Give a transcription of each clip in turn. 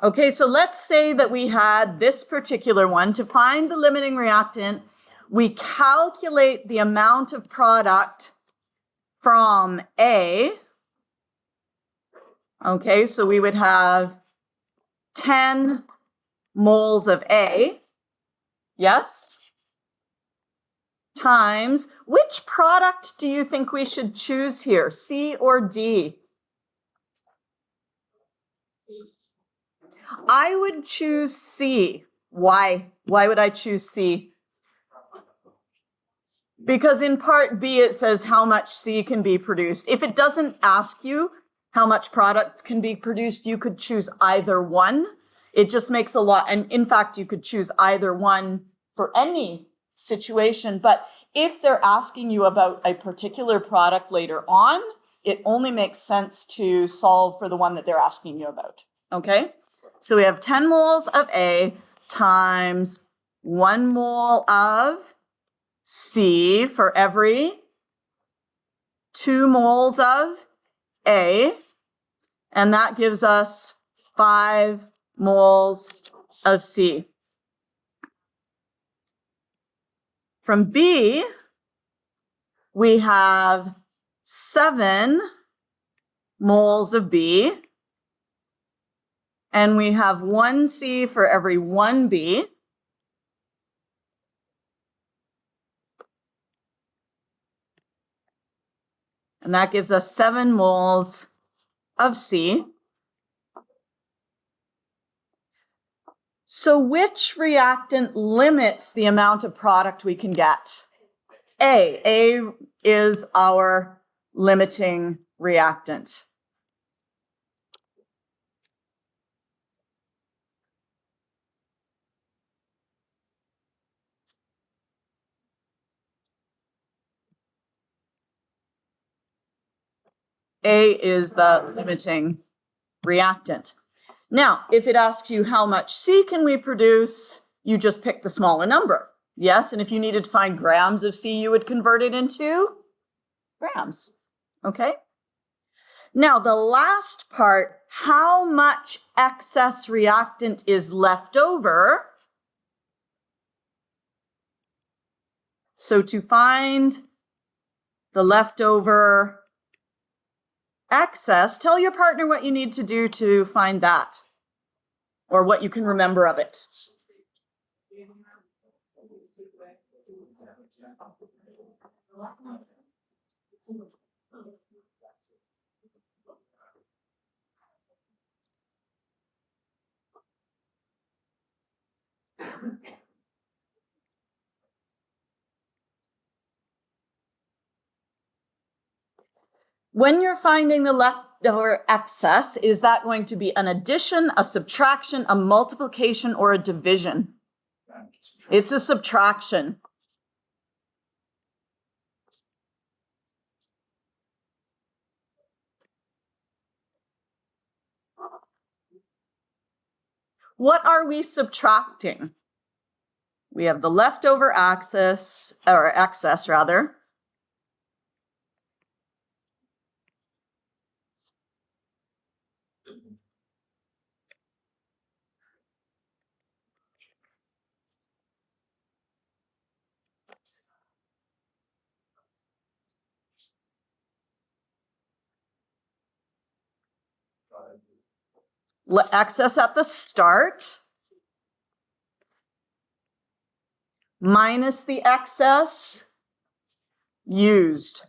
Okay, so let's say that we had this particular one. To find the limiting reactant, we calculate the amount of product from A. Okay, so we would have 10 moles of A, yes, times, which product do you think we should choose here, C or D? I would choose C. Why? Why would I choose C? Because in part B, it says how much C can be produced. If it doesn't ask you how much product can be produced, you could choose either one. It just makes a lot. And in fact, you could choose either one for any situation. But if they're asking you about a particular product later on, it only makes sense to solve for the one that they're asking you about. Okay? So we have 10 moles of A times 1 mole of C for every 2 moles of A, and that gives us 5 moles of C. From B, we have 7 moles of B, and we have 1 C for every 1 B. And that gives us 7 moles of C. So which reactant limits the amount of product we can get? A. A is our limiting reactant. A is the limiting reactant. Now, if it asks you how much C can we produce, you just pick the smaller number. Yes, and if you needed to find grams of C, you would convert it into grams. Okay? Now, the last part, how much excess reactant is left over? So to find the leftover excess, tell your partner what you need to do to find that, or what you can remember of it. When you're finding the leftover excess, is that going to be an addition, a subtraction, a multiplication, or a division? It's a subtraction. What are we subtracting? We have the leftover excess, rather. Excess at the start minus the excess used.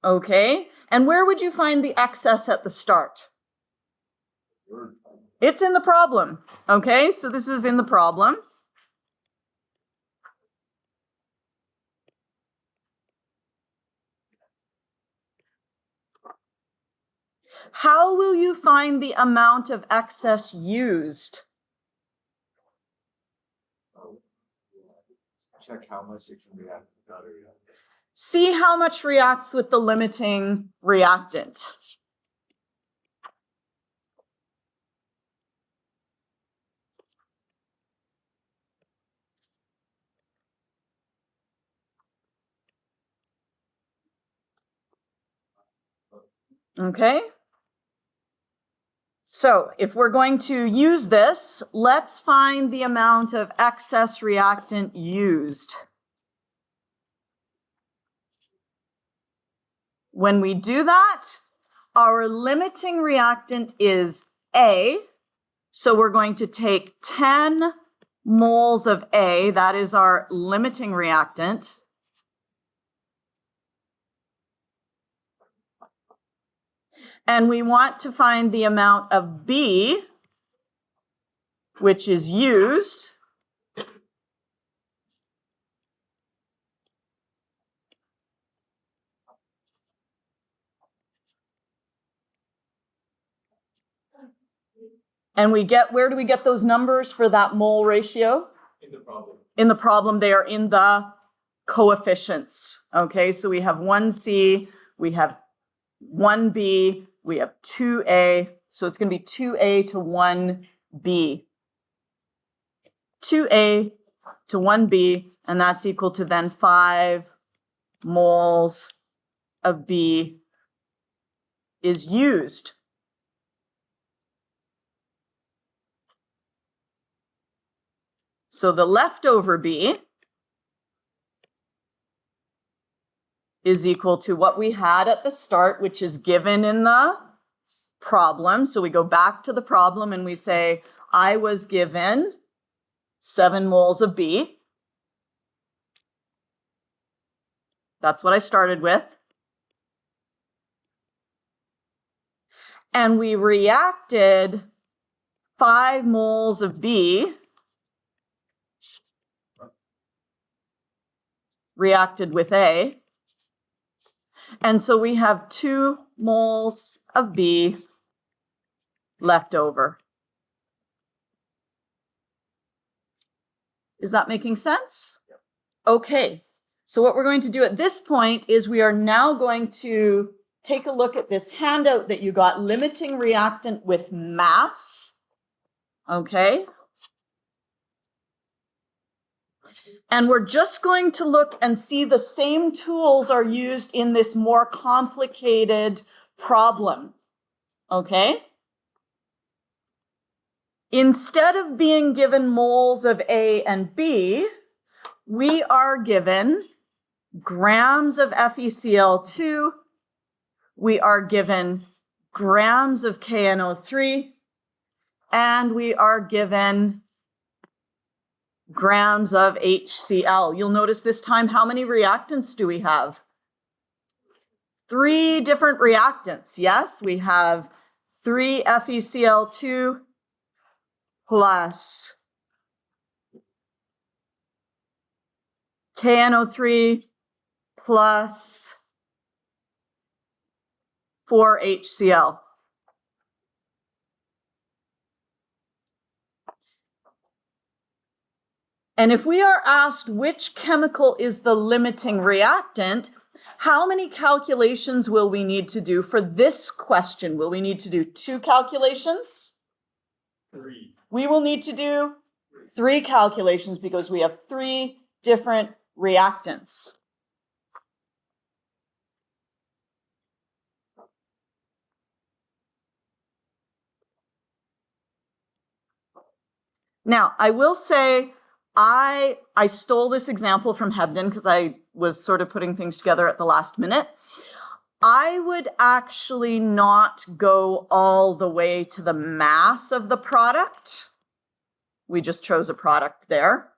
Okay, and where would you find the excess at the start? It's in the problem. Okay, so this is in the problem. How will you find the amount of excess used? Check how much it can react with the other reactant. See how much reacts with the limiting reactant. Okay. So if we're going to use this, let's find the amount of excess reactant used. When we do that, our limiting reactant is A. So we're going to take 10 moles of A, that is our limiting reactant. And we want to find the amount of B, which is used. And we get, where do we get those numbers for that mole ratio? In the problem. In the problem, they are in the coefficients. Okay, so we have 1C, we have 1B, we have 2A, so it's going to be 2A to 1B. 2A to 1B, and that's equal to then 5 moles of B is used. So the leftover B is equal to what we had at the start, which is given in the problem. So we go back to the problem and we say, I was given 7 moles of B. That's what I started with. And we reacted 5 moles of B, reacted with A. And so we have 2 moles of B left over. Is that making sense? Okay, so what we're going to do at this point is we are now going to take a look at this handout that you got, limiting reactant with mass. Okay. And we're just going to look and see the same tools are used in this more complicated problem. Okay? Instead of being given moles of A and B, we are given grams of FeCl2, we are given grams of KNO3, and we are given grams of HCl. You'll notice this time, how many reactants do we have? 3 different reactants. Yes, we have 3 FeCl2 plus KNO3 plus 4 HCl. And if we are asked which chemical is the limiting reactant, how many calculations will we need to do for this question? Will we need to do 2 calculations? 3. We will need to do 3 calculations because we have 3 different reactants. Now, I will say I stole this example from Hebden because I was sort of putting things together at the last minute. I would actually not go all the way to the mass of the product. We just chose a product there.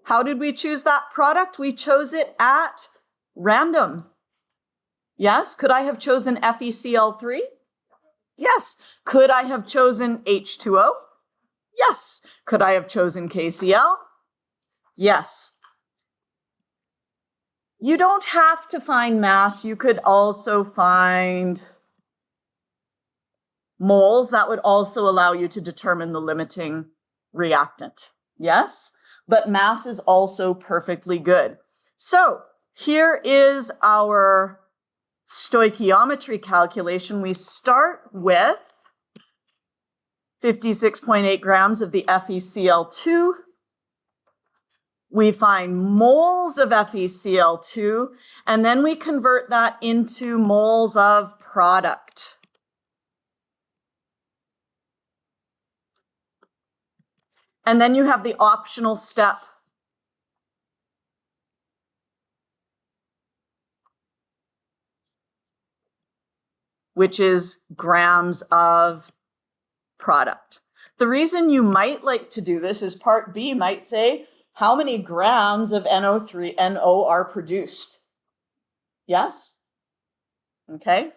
How did we choose that product? We chose it at random. Yes, could I have chosen FeCl3? Yes. Could I have chosen H2O? Yes. Could I have chosen KCl? Yes. You don't have to find mass. You could also find moles. That would also allow you to determine the limiting reactant. Yes? But mass is also perfectly good. So here is our stoichiometry calculation. We start with 56.8 grams of the FeCl2. We find moles of FeCl2, and then we convert that into moles of product. And then you have the optional step, which is grams of product. The reason you might like to do this is part B might say, how many grams of NO are produced? Yes? Okay.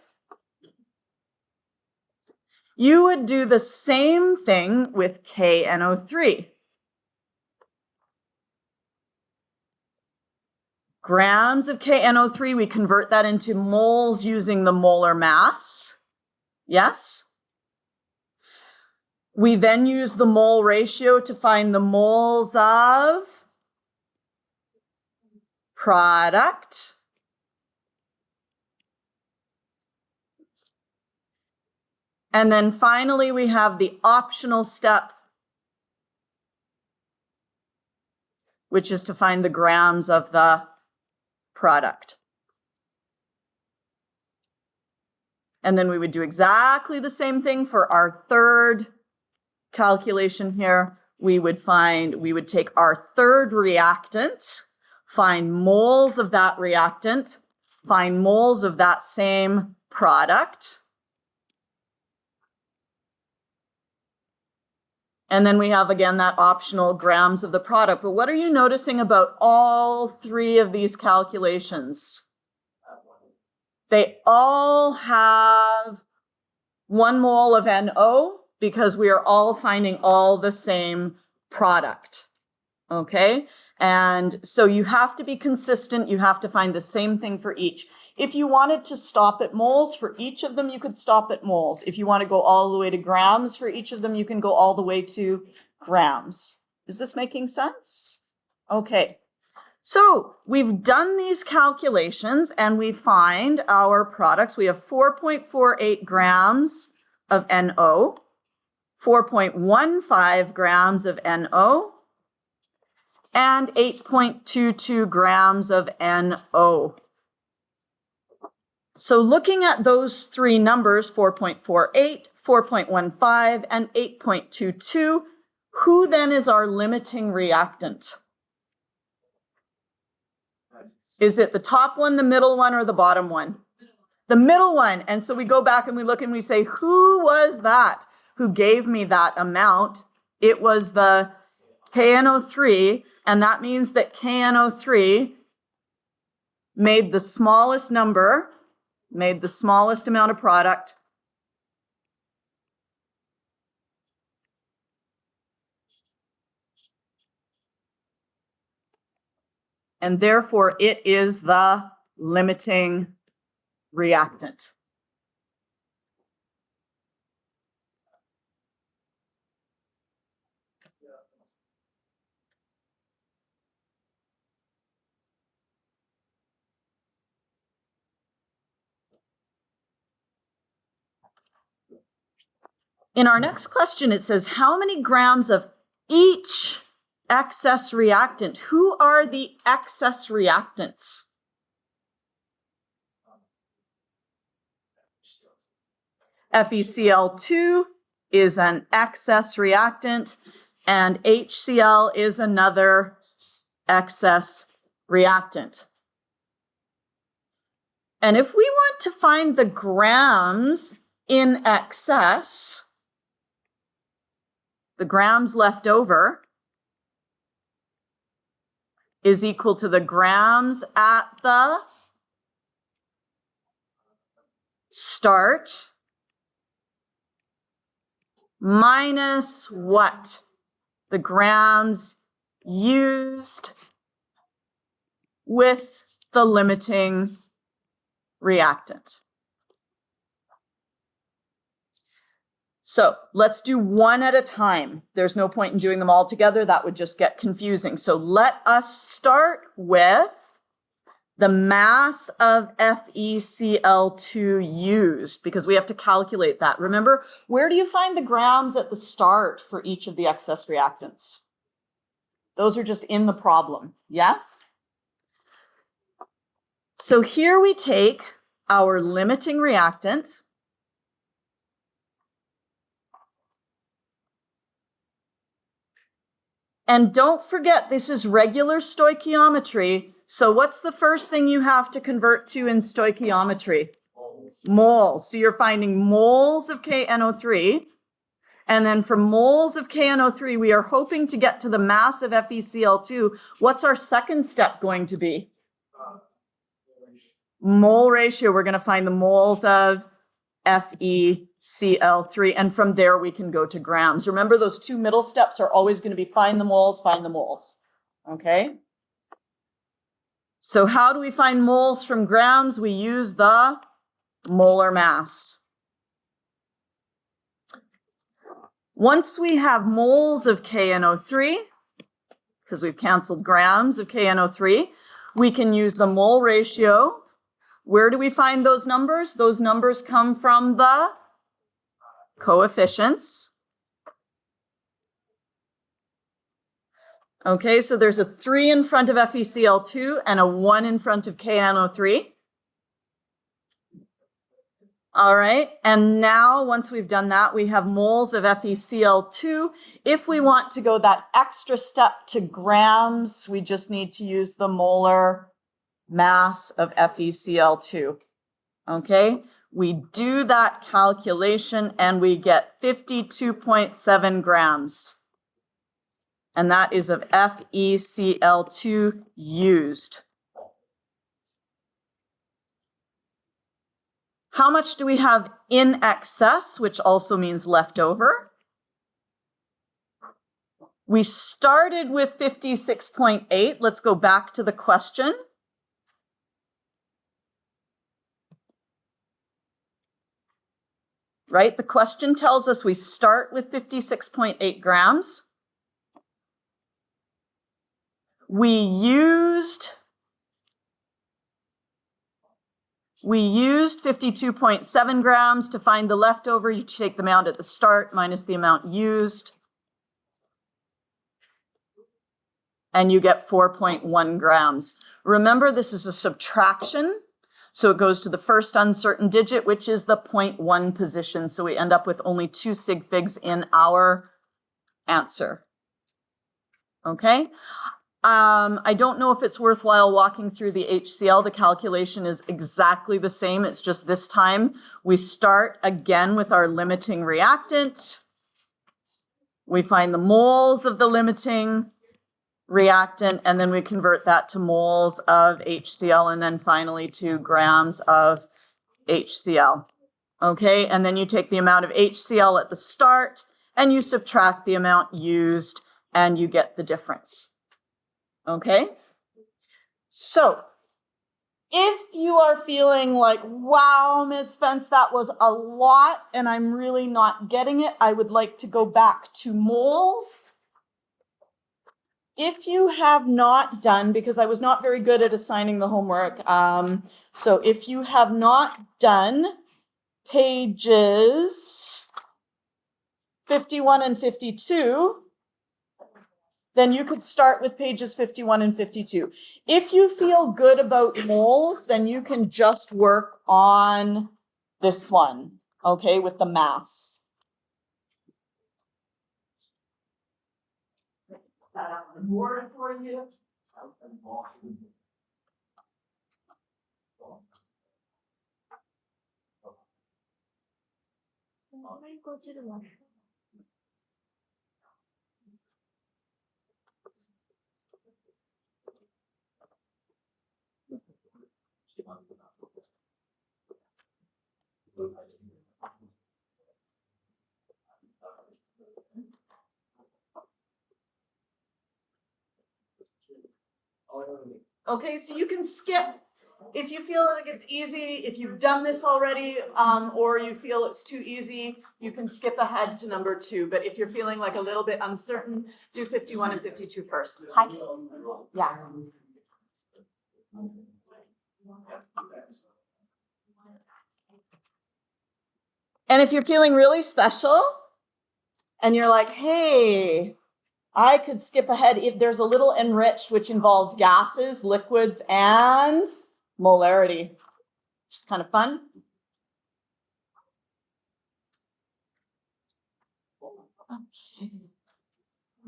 You would do the same thing with KNO3. Grams of KNO3, we convert that into moles using the molar mass. Yes? We then use the mole ratio to find the moles of product. And then finally, we have the optional step, which is to find the grams of the product. And then we would do exactly the same thing for our third calculation here. We would take our third reactant, find moles of that reactant, find moles of that same product. And then we have, again, that optional grams of the product. But what are you noticing about all three of these calculations? They all have 1 mole of NO because we are all finding all the same product, okay? And so you have to be consistent. You have to find the same thing for each. If you wanted to stop at moles for each of them, you could stop at moles. If you want to go all the way to grams for each of them, you can go all the way to grams. Is this making sense? Okay. So we've done these calculations and we find our products. We have 4.48 grams of NO, 4.15 grams of NO, and 8.22 grams of NO. So looking at those three numbers, 4.48, 4.15, and 8.22, who then is our limiting reactant? Is it the top one, the middle one, or the bottom one? The middle one. And so we go back and we look and we say, who was that who gave me that amount? It was the KNO3, and that means that KNO3 made the smallest number, made the smallest amount of product, and therefore it is the limiting reactant. In our next question, it says, how many grams of each excess reactant? Who are the excess reactants? FeCl2 is an excess reactant, and HCl is another excess reactant. And if we want to find the grams in excess, the grams left over is equal to the grams at the start minus what? The grams used with the limiting reactant. So let's do one at a time. There's no point in doing them all together. That would just get confusing. So let us start with the mass of FeCl2 used, because we have to calculate that. Remember, where do you find the grams at the start for each of the excess reactants? Those are just in the problem, yes? So here we take our limiting reactant, And don't forget, this is regular stoichiometry. So what's the first thing you have to convert to in stoichiometry? Moles. So you're finding moles of KNO3. And then from moles of KNO3, we are hoping to get to the mass of FeCl2. What's our second step going to be? Mole ratio. We're going to find the moles of FeCl3. And from there, we can go to grams. Remember, those two middle steps are always going to be find the moles, find the moles. Okay? So how do we find moles from grams? We use the molar mass. Once we have moles of KNO3, because we've canceled grams of KNO3, we can use the mole ratio. Where do we find those numbers? Those numbers come from the coefficients. Okay, so there's a 3 in front of FeCl2 and a 1 in front of KNO3. All right, and now once we've done that, we have moles of FeCl2. If we want to go that extra step to grams, we just need to use the molar mass of FeCl2. Okay, we do that calculation and we get 52.7 grams. And that is of FeCl2 used. How much do we have in excess, which also means leftover? We started with 56.8. Let's go back to the question. Right? The question tells us we start with 56.8 grams. We used 52.7 grams to find the leftover. You take the amount at the start minus the amount used. And you get 4.1 grams. Remember, this is a subtraction. So it goes to the first uncertain digit, which is the 0.1 position. So we end up with only 2 sig figs in our answer. Okay? I don't know if it's worthwhile walking through the HCl. The calculation is exactly the same. It's just this time we start again with our limiting reactant. We find the moles of the limiting reactant, and then we convert that to moles of HCl, and then finally to grams of HCl. Okay, and then you take the amount of HCl at the start, and you subtract the amount used, and you get the difference. Okay, so if you are feeling like, wow, Ms. Spence, that was a lot and I'm really not getting it, I would like to go back to moles. If you have not done, because I was not very good at assigning the homework, so if you have not done pages 51 and 52, then you could start with pages 51 and 52. If you feel good about moles, then you can just work on this one, okay, with the mass. Word for you. Go to the one. Okay, so you can skip if you feel like it's easy, if you've done this already, or you feel it's too easy, you can skip ahead to number 2. But if you're feeling like a little bit uncertain, do 51 and 52 first. Hi. Yeah. And if you're feeling really special and you're like, hey, I could skip ahead if there's a little enriched, which involves gases, liquids, and molarity, which is kind of fun.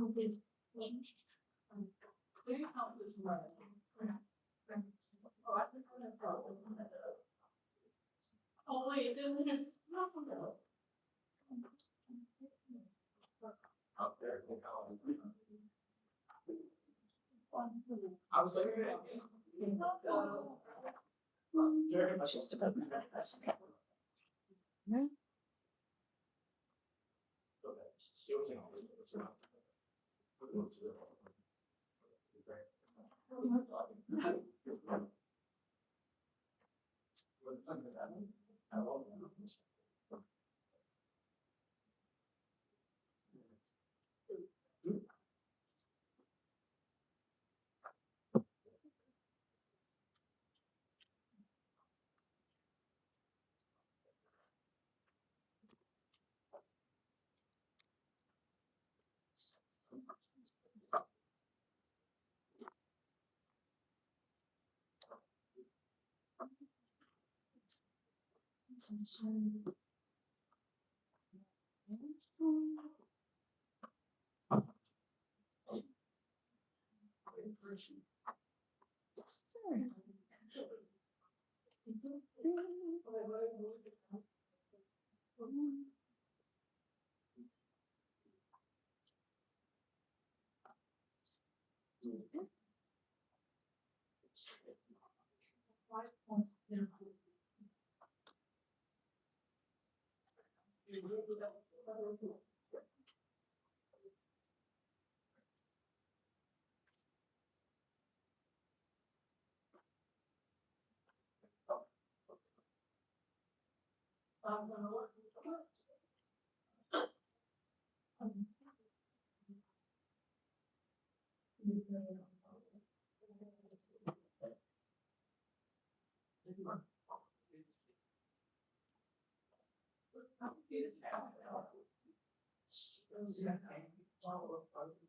Okay. Oh wait, Up there. I was like, Just about. That's okay.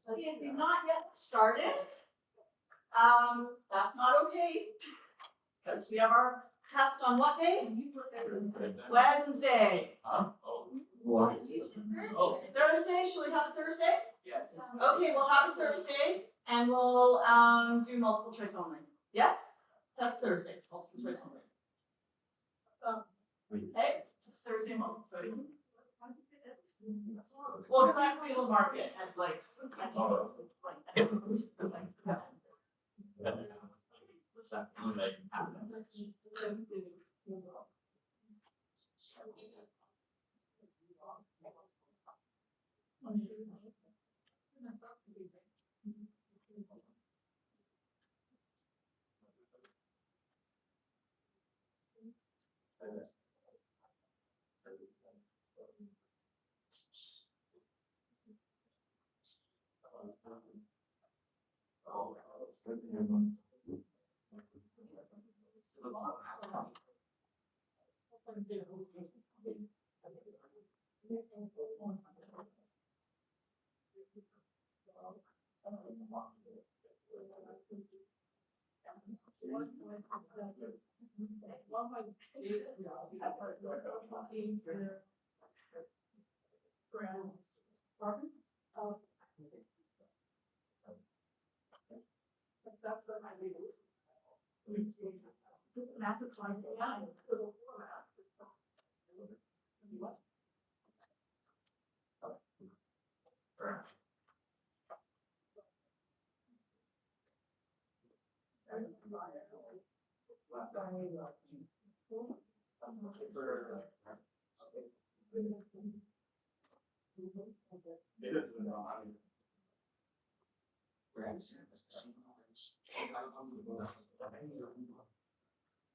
Okay, if you've not yet started, that's not okay. Because we have our test on what day? Wednesday. Thursday, should we have Thursday? Yes. Okay, we'll have it Thursday and we'll do multiple choice only. Yes? That's Thursday, multiple choice only. Okay, just Thursday multiple choice. Well, because I have to be able to mark it as like.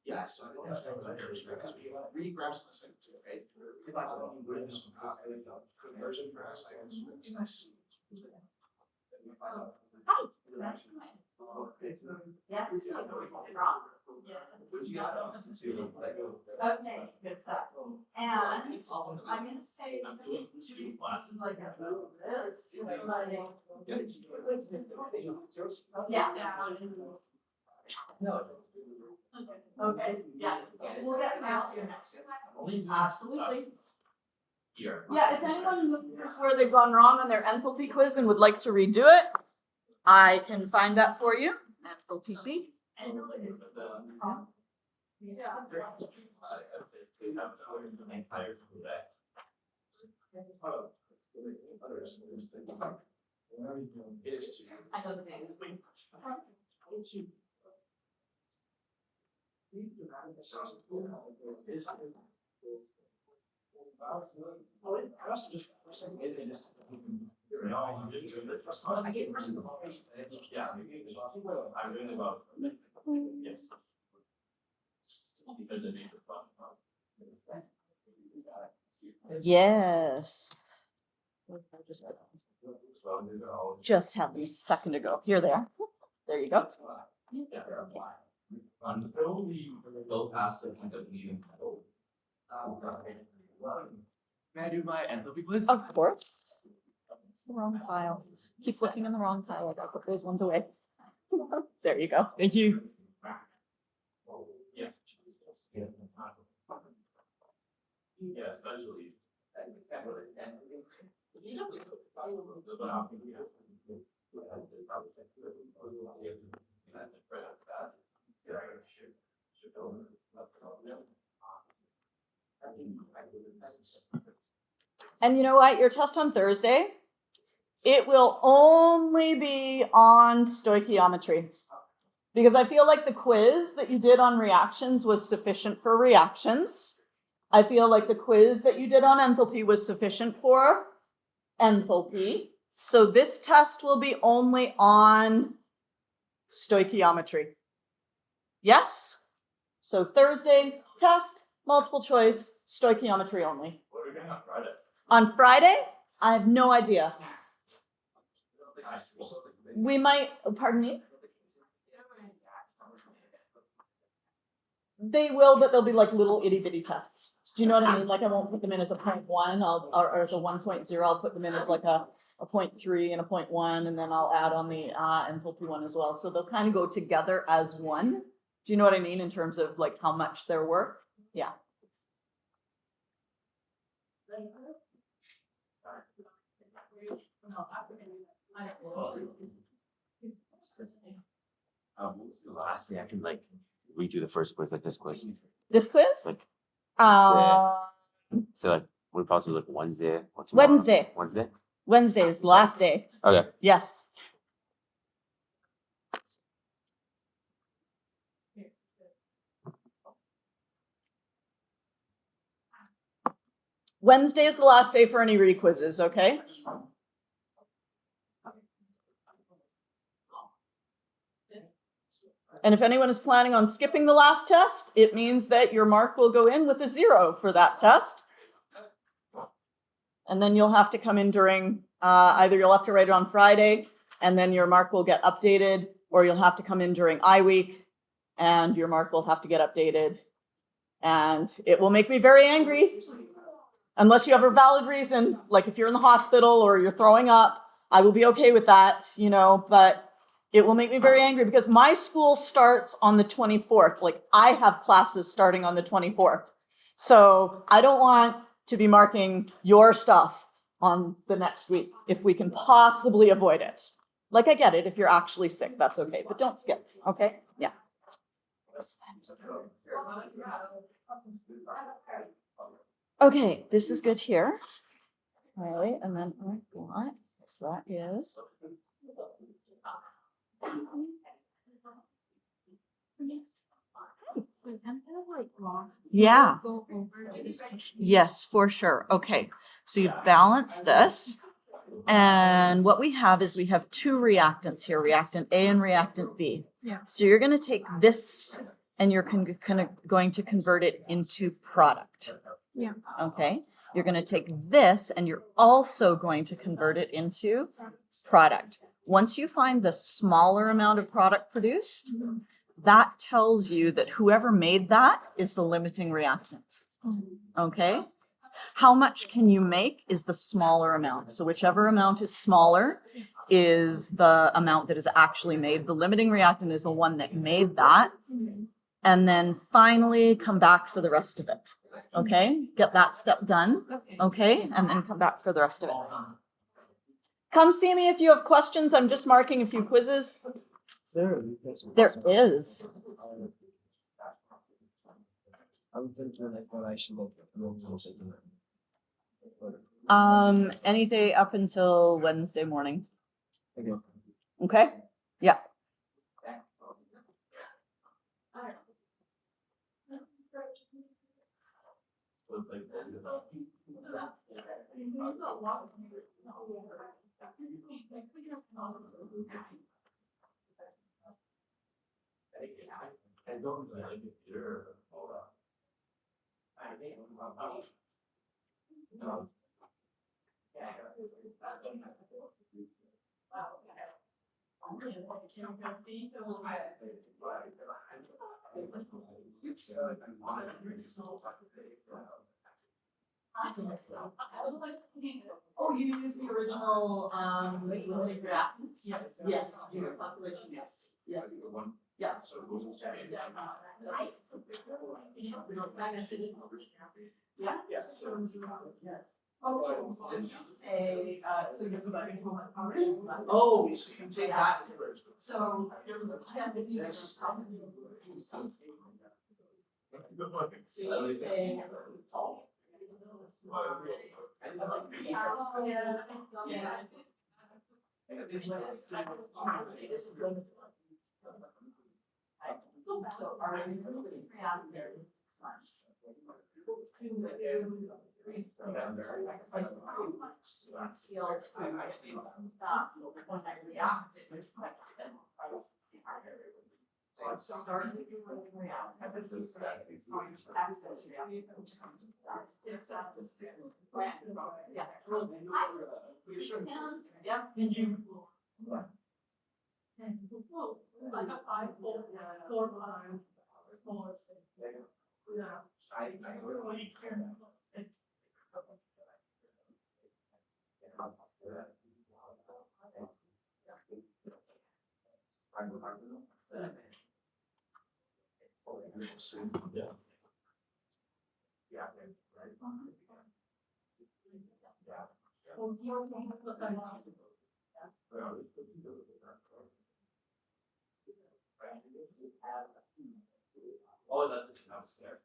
Yeah, so I don't understand what it is, because we really grabs my signature, right? If I don't do this, conversion for us, I also make nice. Yes. Okay, good stuff. And I'm gonna say I'm doing two classes. like this. Yeah. Okay, yeah. We'll get math here next year. Absolutely. Here. Yeah, if anyone knows where they've gone wrong on their enthalpy quiz and would like to redo it, I can find that for you. Enthalpy. Yes. Just had them a second ago. Here they are. There you go. Until we go past the point of leaving. May I do my enthalpy quiz? Of course. It's the wrong pile. Keep looking in the wrong pile. I gotta put those ones away. There you go. Thank you. Yes. Yeah, especially. And you know what? Your test on Thursday, it will only be on stoichiometry. Because I feel like the quiz that you did on reactions was sufficient for reactions. I feel like the quiz that you did on enthalpy was sufficient for enthalpy. So this test will be only on stoichiometry. Yes? So Thursday, test, multiple choice, stoichiometry only. What are we doing on Friday? On Friday, I have no idea. We might, pardon me? They will, but they'll be like little itty bitty tests. Do you know what I mean? Like I won't put them in as a 0.1, or as a 1.0, I'll put them in as like a 0.3 and a 0.1, and then I'll add on the enthalpy one as well. So they'll kind of go together as one. Do you know what I mean in terms of like how much they're worth? Yeah. Lastly, I can like redo the first quiz like this quiz. This quiz? Like Uh, so like we possibly look Wednesday or tomorrow? Wednesday. Wednesday? Wednesday is the last day. Okay. Yes. Wednesday is the last day for any re-quizzes, okay? And if anyone is planning on skipping the last test, it means that your mark will go in with a 0 for that test. And then you'll have to come in during, either you'll have to write it on Friday, and then your mark will get updated, or you'll have to come in during I week, and your mark will have to get updated. And it will make me very angry, unless you have a valid reason, like if you're in the hospital or you're throwing up, I will be okay with that, you know, but it will make me very angry because my school starts on the 24th. Like I have classes starting on the 24th. So I don't want to be marking your stuff on the next week if we can possibly avoid it. Like I get it, if you're actually sick, that's okay, but don't skip, okay? Yeah. Okay, this is good here. All right, and then I've got, so that is. Yeah. Yes, for sure. Okay, so you've balanced this. And what we have is we have two reactants here, reactant A and reactant B. Yeah. So you're going to take this and you're going to convert it into product. Yeah. Okay. You're going to take this and you're also going to convert it into product. Once you find the smaller amount of product produced, that tells you that whoever made that is the limiting reactant. Okay? How much can you make is the smaller amount. So whichever amount is smaller is the amount that is actually made. The limiting reactant is the one that made that. And then finally come back for the rest of it. Okay? Get that step done. Okay? And then come back for the rest of it. Come see me if you have questions. I'm just marking a few quizzes. There is. I'm thinking like what I should look at. Any day up until Wednesday morning. Okay. Okay? Yeah. Oh, you use the original, limiting reactant? Yes. Yes, your population, yes. Yeah. Yeah. Yeah. Yeah. Yes. Oh, so you say, so you like. Oh, so you take that. So there was a plan to do this. So you say. Yeah. So are you yeah. Like a 5, 4, 4, 5, 4, 6. Yeah. Yeah. Oh, that's upstairs.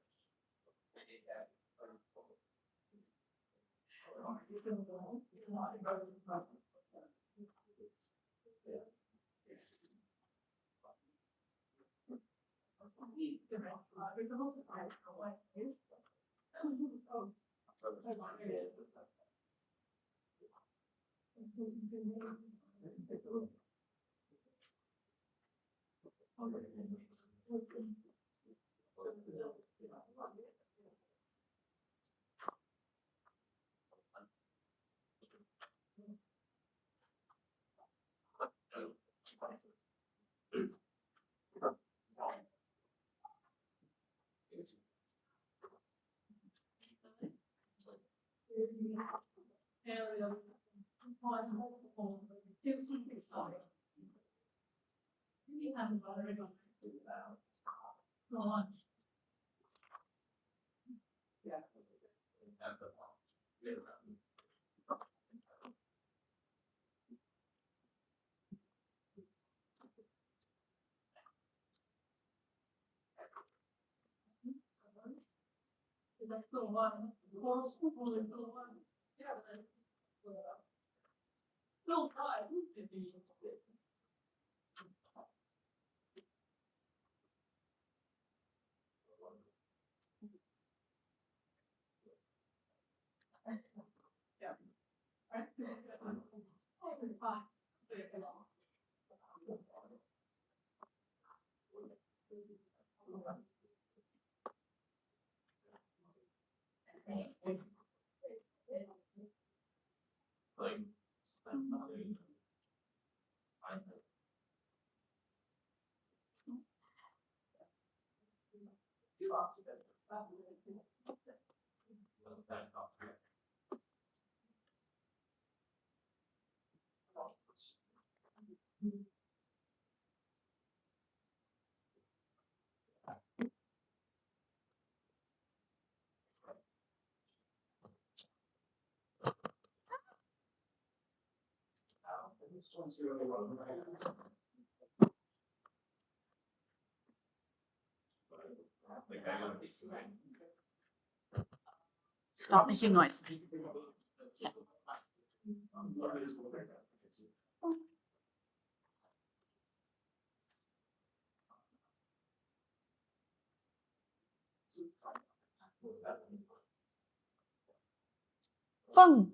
Stop making noise. Fun.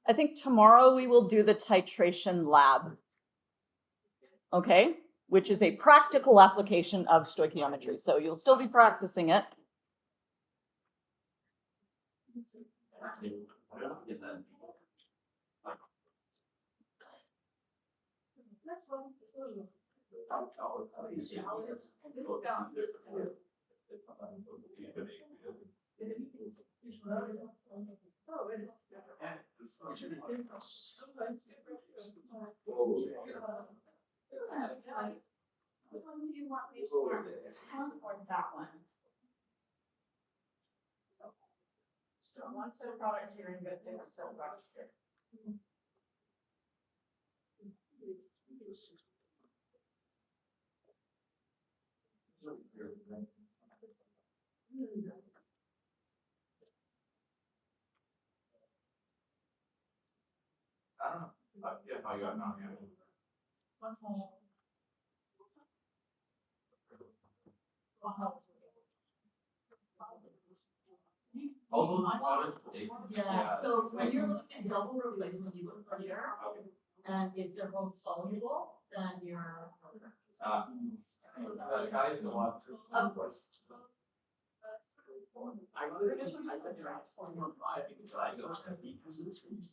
I think tomorrow we will do the titration lab. Okay, which is a practical application of stoichiometry. So you'll still be practicing it. Which one do you want me to order? This one or that one? So one set of products here and get different set of products here. I don't know. If I got none, yeah. One more. All those products. Yeah, so when you're looking at double replacement, you look here, and if they're both soluble, then you're. That guy is the one. Of course. I really just I said you're at 4.5 because I go to because of this reason.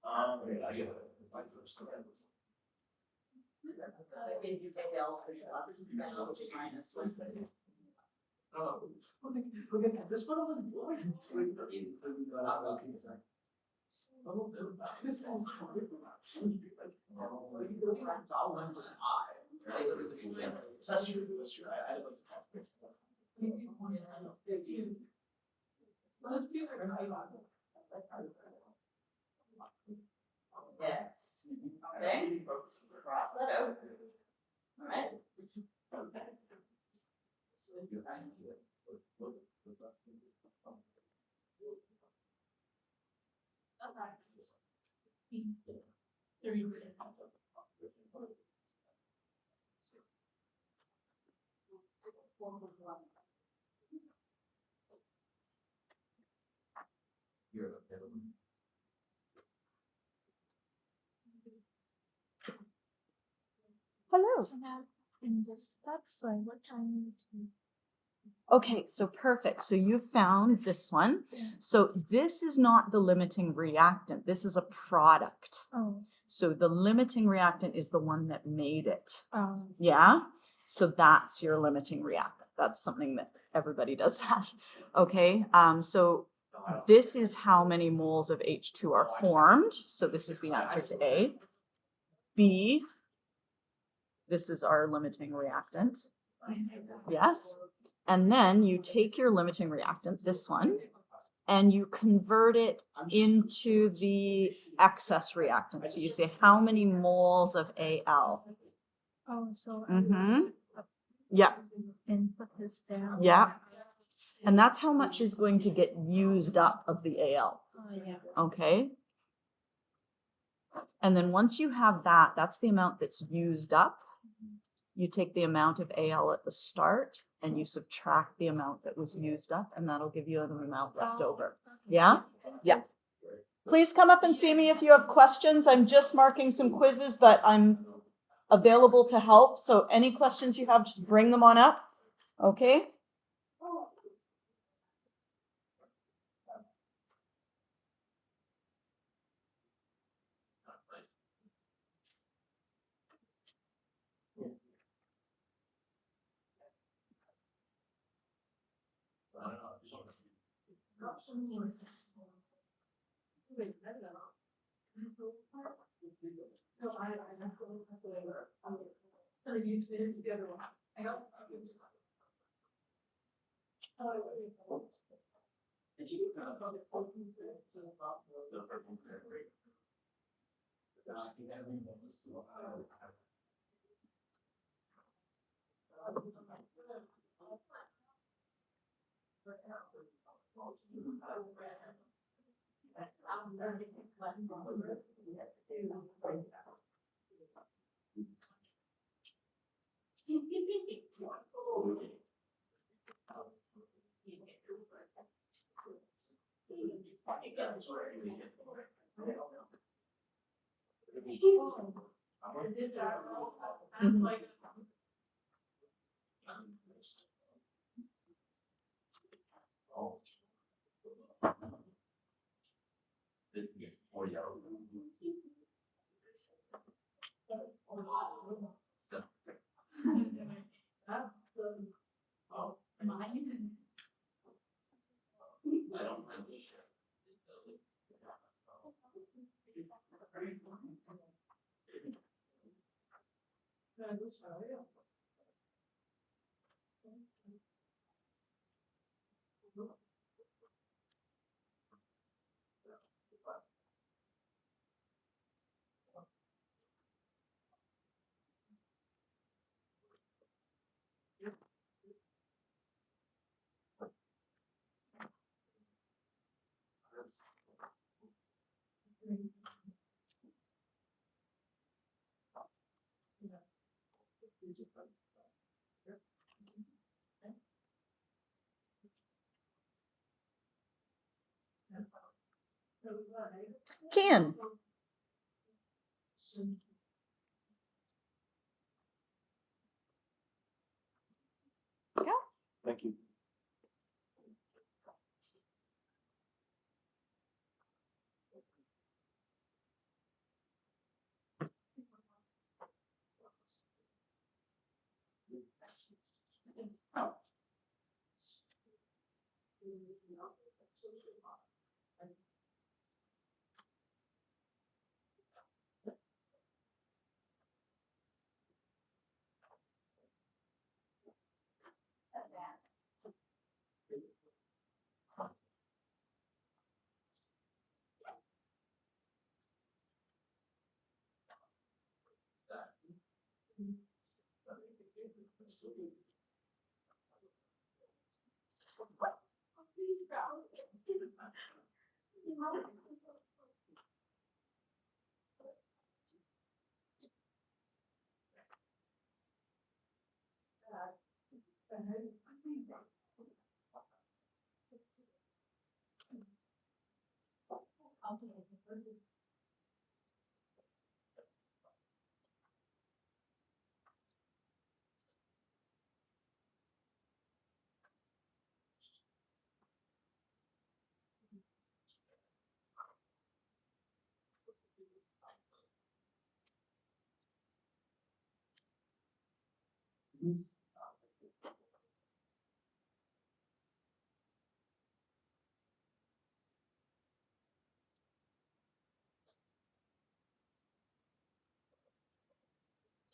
I get it. I first. I gave you big L for your last minus one second. Oh, look at this one was blowing. That's true. That's true. I had Yes. Okay. Cross that out. All right. Hello. So now in this step, so what time to? Okay, so perfect. So you found this one. So this is not the limiting reactant. This is a product. Oh, So the limiting reactant is the one that made it. um, Yeah. So that's your limiting reactant. That's something that everybody does that. Okay. So this is how many moles of H2 are formed. So this is the answer to A. B, this is our limiting reactant. Yes. And then you take your limiting reactant, this one, and you convert it into the excess reactant. So you say, how many moles of Al? Oh, so Yeah, and put this down. yeah. And that's how much is going to get used up of the Al. Oh, yeah. Okay. And then once you have that, that's the amount that's used up. You take the amount of Al at the start and you subtract the amount that was used up, and that'll give you an amount left over. Yeah? Yeah. Please come up and see me if you have questions. I'm just marking some quizzes, but I'm available to help. So any questions you have, just bring them on up. Okay? Mhm. Can. Yeah. Thank you.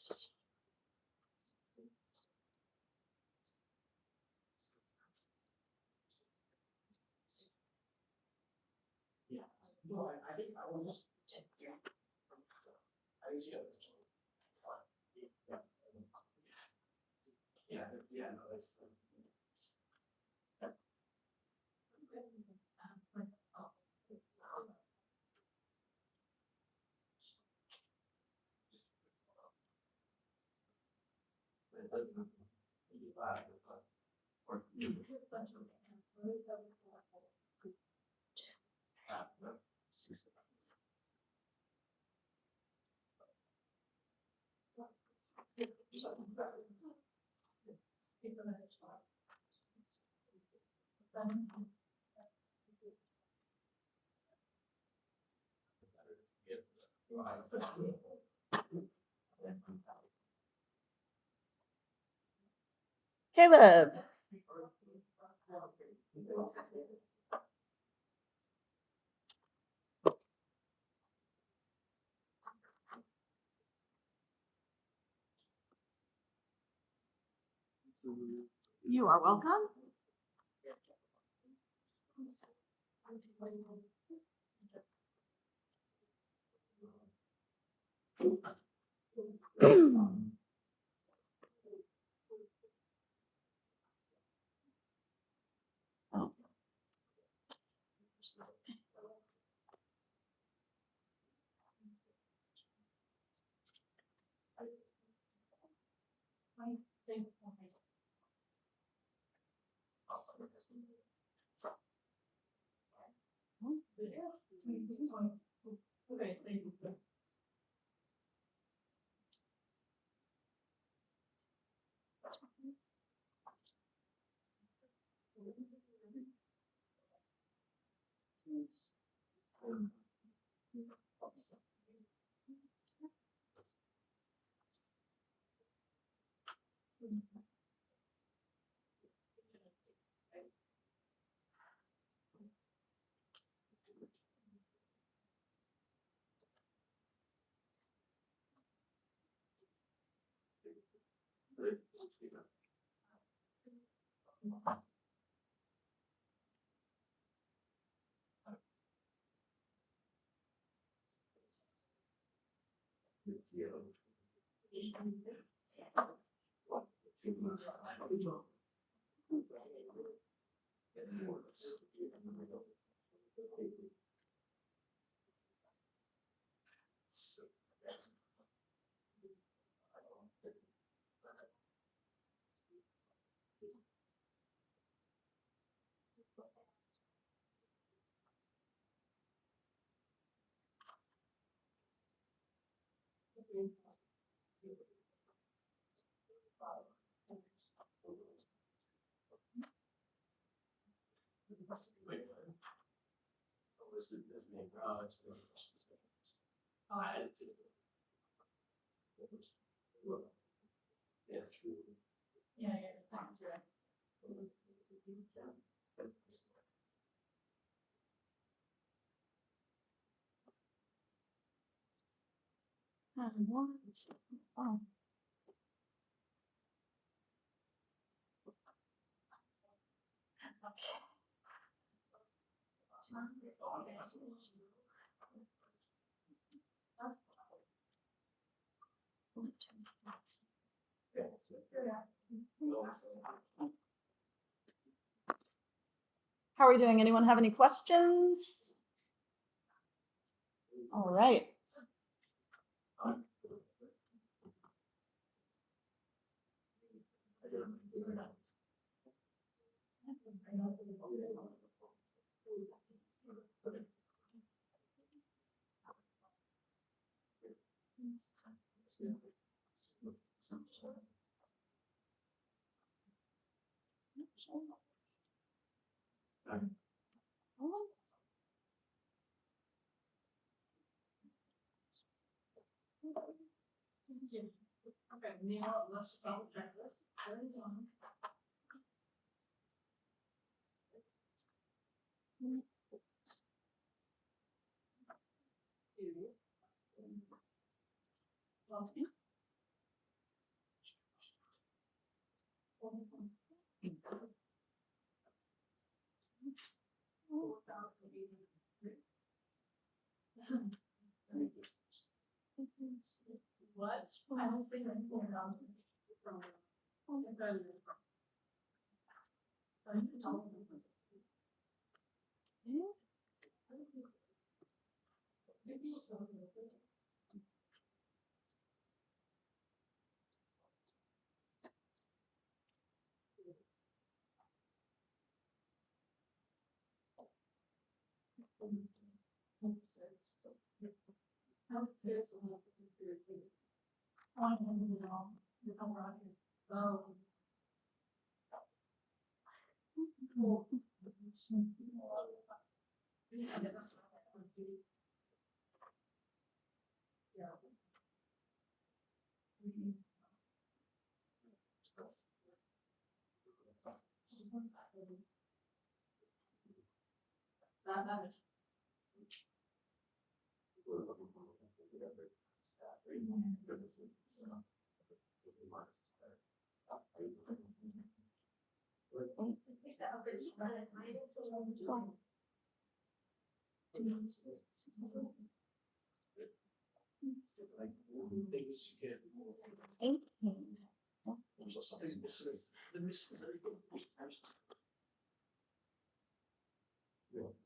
Yeah, no, I think I will just. I think, yeah. Yeah, no, that's. Caleb. You are welcome. Oh. How are we doing? Anyone have any questions? All right. Okay, Neil, let's double check this. What? I don't think I can from.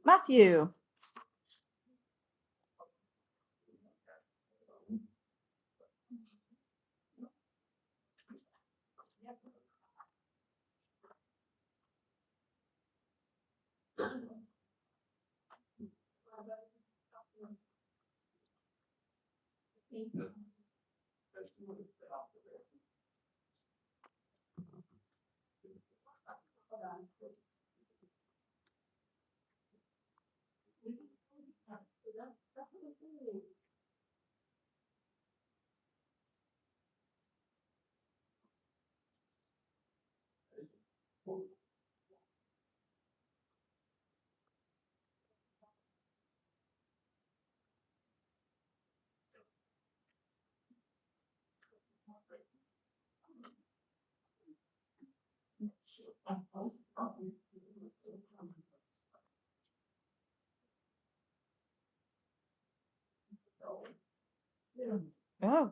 Matthew. Oh.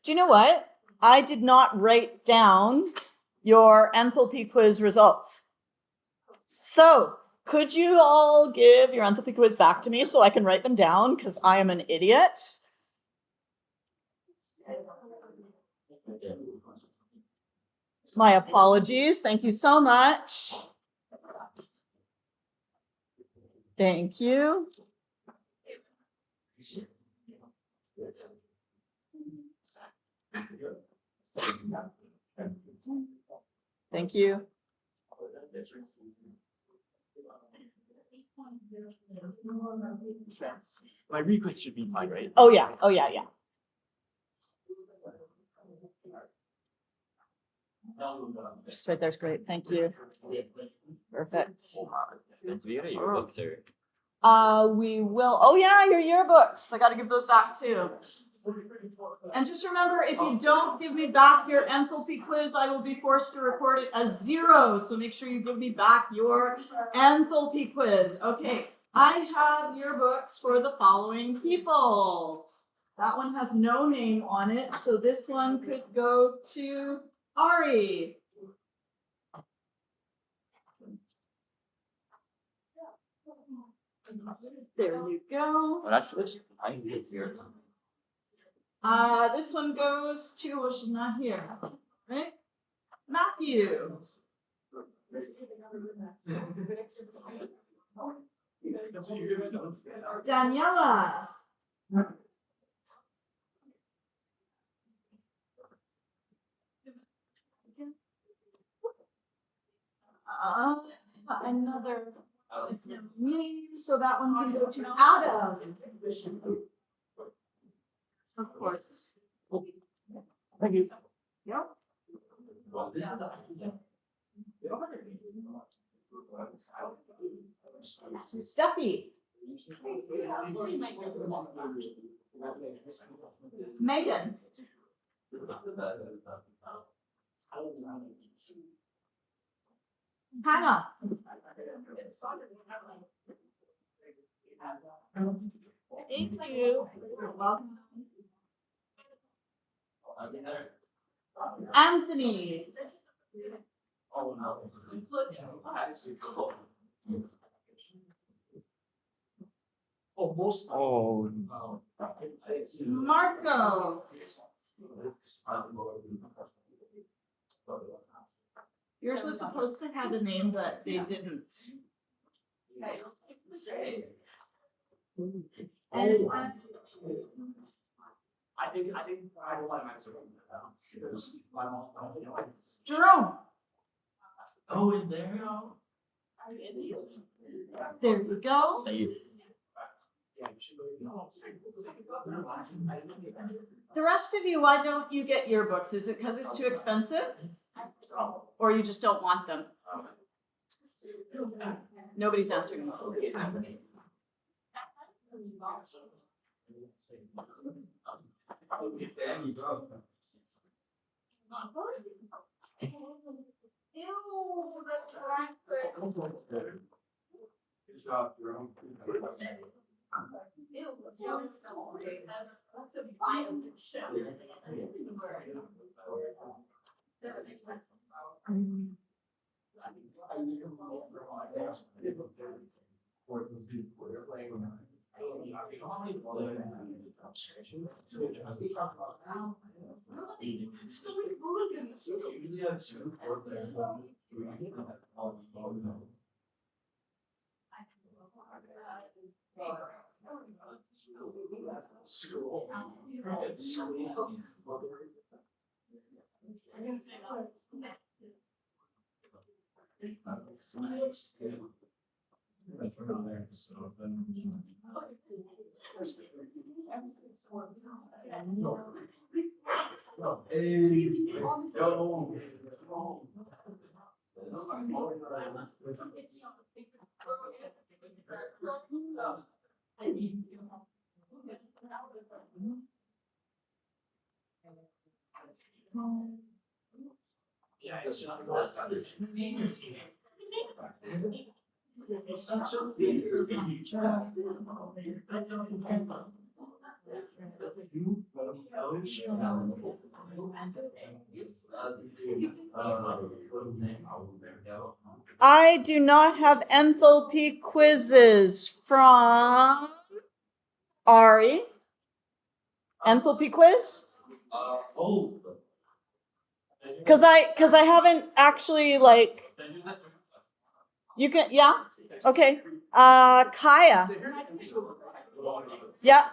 Do you know what? I did not write down your enthalpy quiz results. So, could you all give your enthalpy quiz back to me so I can write them down because I am an idiot? My apologies. Thank you so much. Thank you. Thank you. My request should be fine, right? Oh yeah. Oh yeah, yeah. Just right there's great. Thank you. Perfect. And we got your books, sir. We will. Oh yeah, your yearbooks. I got to give those back too. And just remember, if you don't give me back your enthalpy quiz, I will be forced to record it as 0. So make sure you give me back your enthalpy quiz. Okay, I have yearbooks for the following people. That one has no name on it, so this one could go to Ari. There you go. Well, actually, I can get here. This one goes to, well, she's not here, right? Matthew. Daniela. Another name, so that one can go to Adam. Of course. Thank you. Yep. Steffi. Megan. Hannah. Thank you. You're welcome. Anthony. Oh, no. Almost. Oh. Marco. Yours was supposed to have a name, but they didn't. And I think I don't want to answer that because my mom. Jerome. Oh, in there. There you go. Thank you. The rest of you, why don't you get yearbooks? Is it because it's too expensive? Or you just don't want them? Nobody's answering. Ew, the tractor. Ew, what's wrong with celebrate? That's a violent show. Yeah, it's just the last time there's senior team. It's such a senior team. I do not have enthalpy quizzes from Ari. Enthalpy quiz? Oh. Cause I haven't actually like, you can, yeah? Okay. Kaya. Yeah.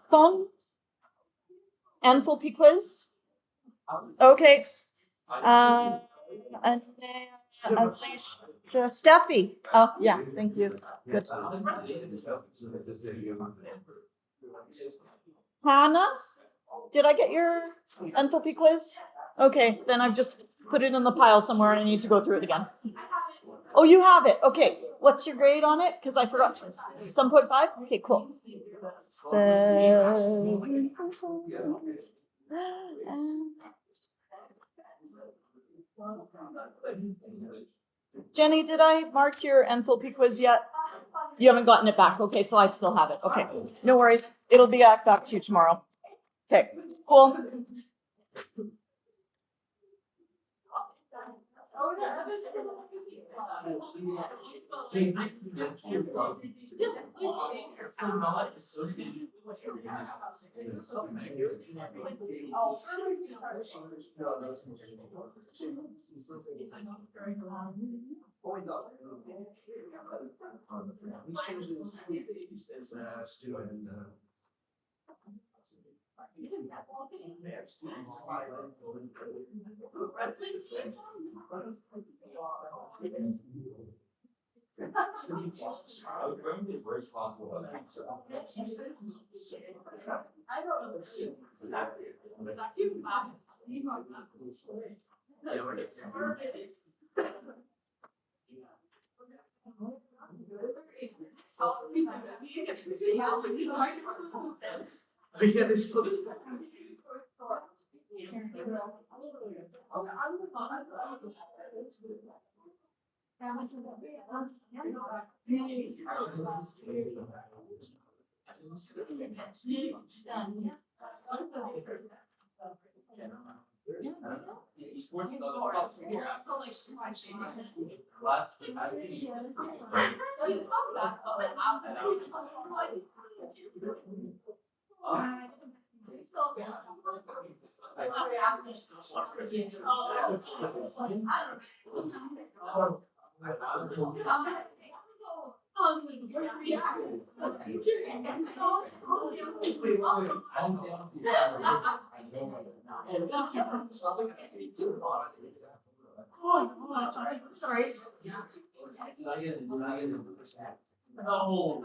Phone? Enthalpy quiz? Okay. And then Alicia, Steffi. Oh, yeah, thank you. Good. Hannah, did I get your enthalpy quiz? Okay, then I've just put it in the pile somewhere and I need to go through it again. Oh, you have it. Okay. What's your grade on it? Because I forgot. 7.5? Okay, cool. 7. Jenny, did I mark your enthalpy quiz yet? You haven't gotten it back. Okay, so I still have it. Okay, no worries. It'll be back to you tomorrow. Okay, cool. So not associated with your He's changed his as a student. Yeah, this was. Sorry. No.